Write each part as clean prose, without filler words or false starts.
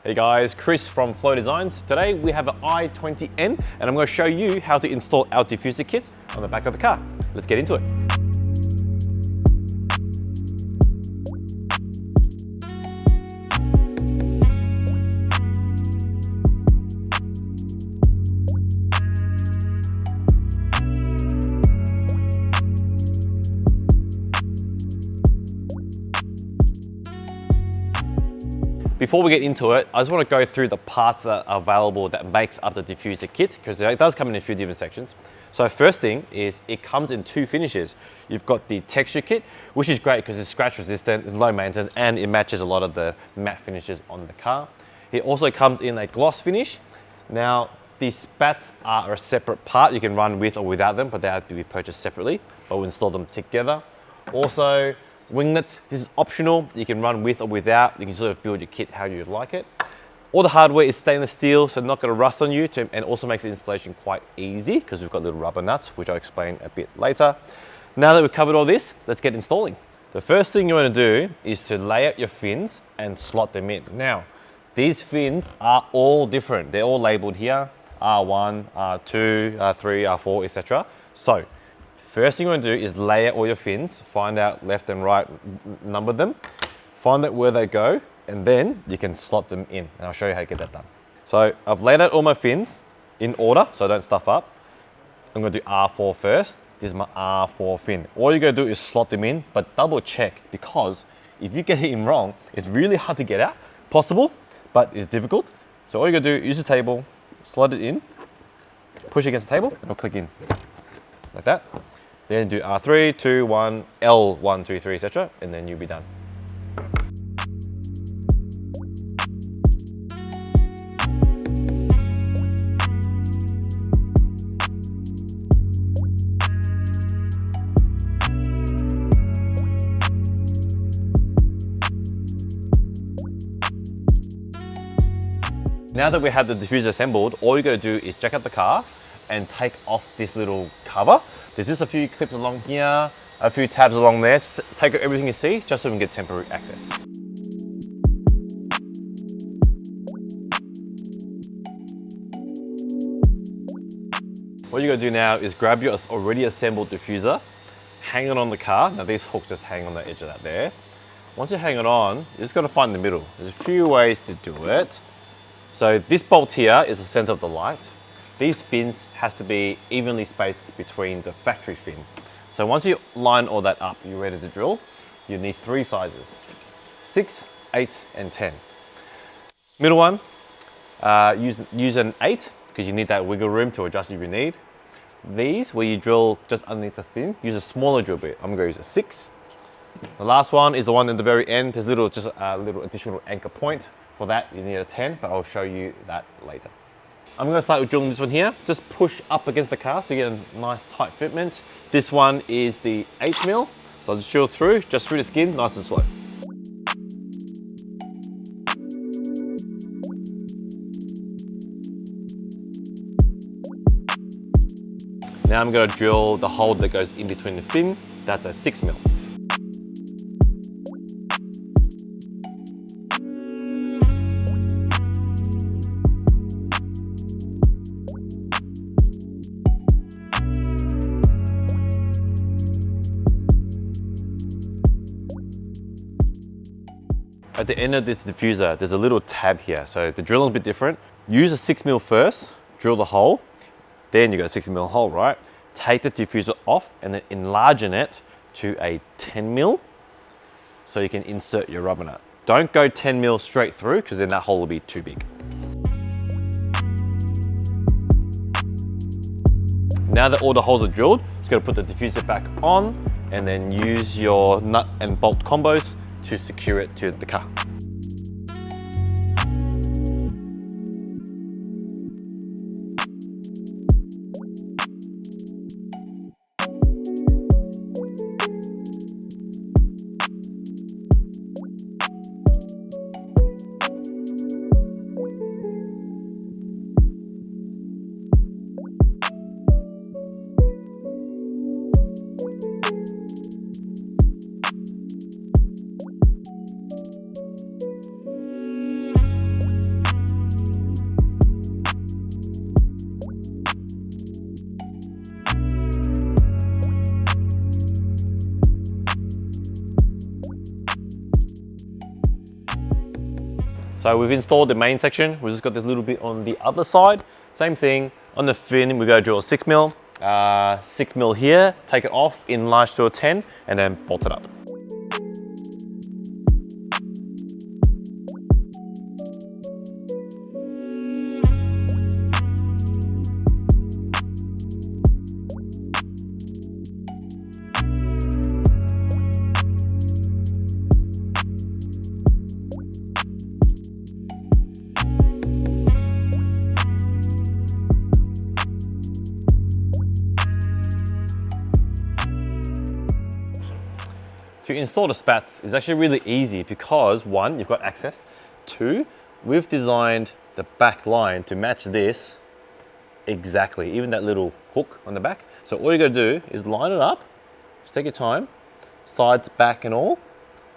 Hey guys, Chris from Flow Designs. Today we have an i20N and I'm going to show you how to install our diffuser kits on the back of the car. Let's get into it. Before we get into it, I just want to go through the parts that are available that makes up the diffuser kit, because it does come in a few different sections. So first thing is it comes in two finishes. You've got the texture kit, which is great because it's scratch resistant, low maintenance, and it matches a lot of the matte finishes on the car. It also comes in a gloss finish. Now, these spats are a separate part. You can run with or without them, but they have to be purchased separately, but we'll install them together. Also, winglets, this is optional. You can run with or without. You can sort of build your kit how you like it. All the hardware is stainless steel, so not going to rust on you, and also makes the installation quite easy because we've got little rubber nuts, which I'll explain a bit later. Now that we've covered all this, let's get installing. The first thing you want to do is to lay out your fins and slot them in. Now, these fins are all different. They're all labeled here, R1, R2, R3, R4, etc. So, first thing you want to do is lay out all your fins, find out left and right, number them, find out where they go, and then you can slot them in. And I'll show you how to get that done. So I've laid out all my fins in order so I don't stuff up. I'm going to do R4 first. This is my R4 fin. All you're going to do is slot them in, but double check, because if you get it in wrong, it's really hard to get out. Possible, but it's difficult. So all you're going to do is use the table, slot it in, push it against the table, and it'll click in like that. Then do R3, 2, 1, L, 1, 2, 3, etc. And then you'll be done. Now that we have the diffuser assembled, all you got to do is jack up the car and take off this little cover. There's just a few clips along here, a few tabs along there. Just take out everything you see, just so we can get temporary access. What you gotta do now is grab your already assembled diffuser, hang it on the car. Now these hooks just hang on the edge of that there. Once you hang it on, you just gotta find the middle. There's a few ways to do it. So this bolt here is the center of the light. These fins has to be evenly spaced between the factory fin. So once you line all that up, you're ready to drill. You need three sizes, 6, 8, and 10. Middle one, use an 8, because you need that wiggle room to adjust if you need. These, where you drill just underneath the fin, use a smaller drill bit. I'm gonna use a 6. The last one is the one at the very end. There's just a little additional anchor point. For that, you need a 10, but I'll show you that later. I'm going to start with drilling this one here. Just push up against the car so you get a nice tight fitment. This one is the 8mm, so I'll just drill through the skin, nice and slow. Now I'm going to drill the hole that goes in between the fin. That's a 6mm. At the end of this diffuser, there's a little tab here. So the drilling's a bit different. Use a 6mm first, drill the hole, then you got a 6mm hole, right? Take the diffuser off and then enlargen it to a 10mm so you can insert your rubber nut. Don't go 10mm straight through, because then that hole will be too big. Now that all the holes are drilled, just gotta put the diffuser back on and then use your nut and bolt combos to secure it to the car. So we've installed the main section. We've just got this little bit on the other side. Same thing, on the fin, we go drill a 6mm, 6mm here, take it off, enlarge to a 10, and then bolt it up. To install the spats is actually really easy because one, you've got access. Two, we've designed the back line to match this exactly, even that little hook on the back. So all you gotta do is line it up, just take your time, sides, back and all,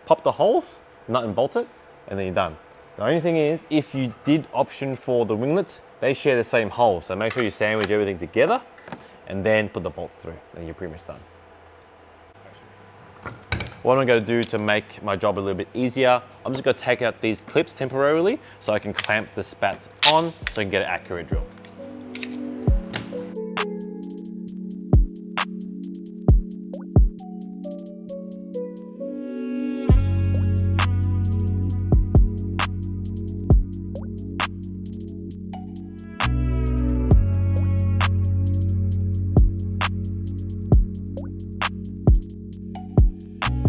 pop the holes, nut and bolt it, and then you're done. The only thing is, if you did option for the winglets, they share the same hole. So make sure you sandwich everything together and then put the bolts through, and you're pretty much done. What I'm going to do to make my job a little bit easier, I'm just going to take out these clips temporarily so I can clamp the spats on so I can get an accurate drill.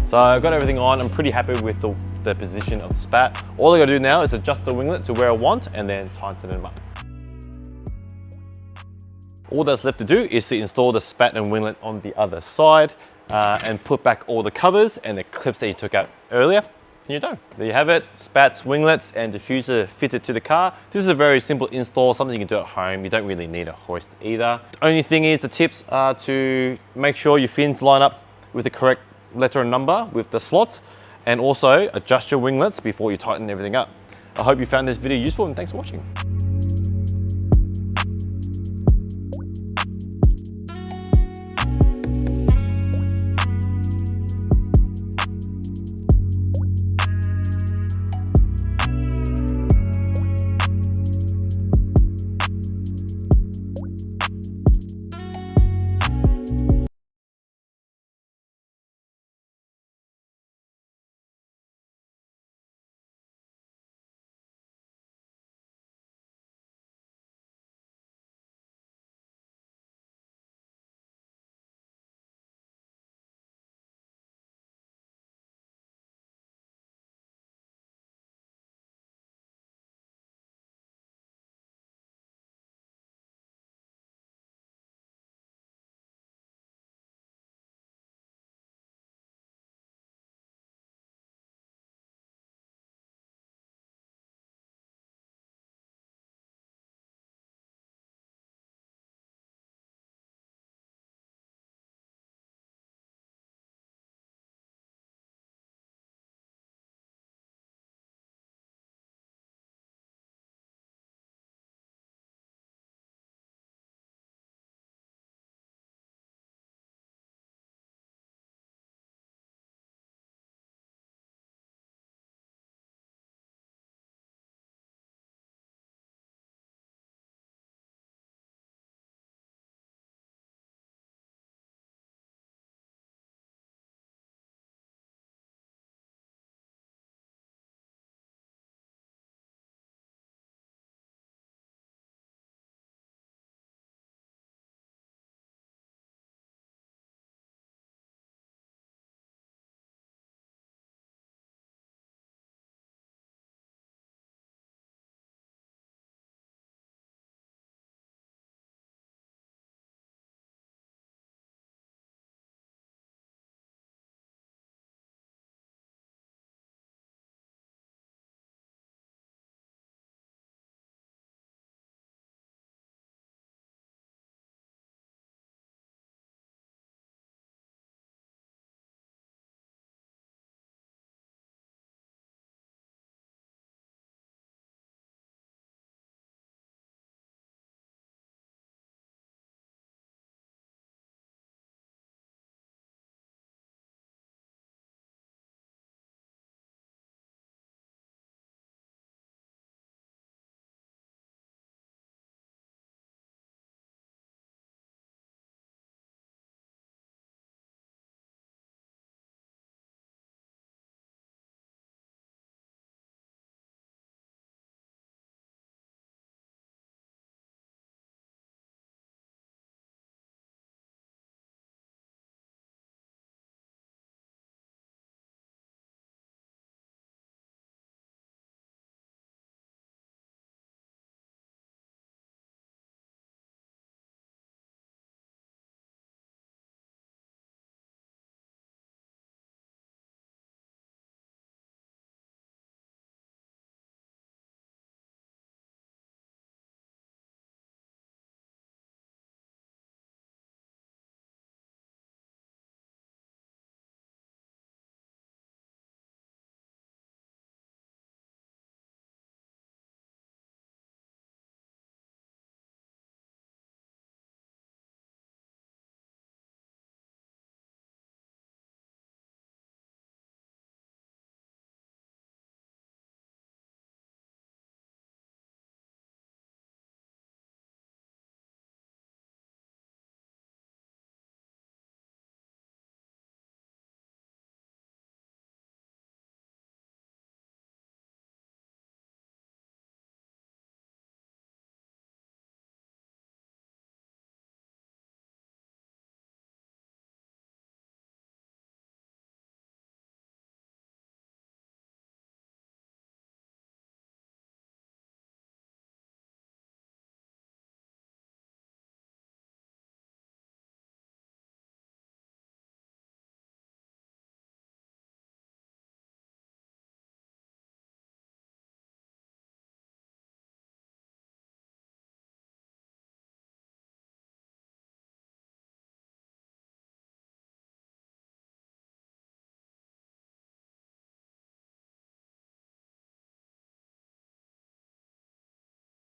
So I've got everything on. I'm pretty happy with the position of the spat. All I gotta do now is adjust the winglet to where I want and then tighten them up. All that's left to do is to install the spat and winglet on the other side and put back all the covers and the clips that you took out earlier, and you're done. There you have it, spats, winglets, and diffuser fitted to the car. This is a very simple install, something you can do at home. You don't really need a hoist either. The only thing is, the tips are to make sure your fins line up with the correct letter and number with the slots, and also adjust your winglets before you tighten everything up. I hope you found this video useful and thanks for watching.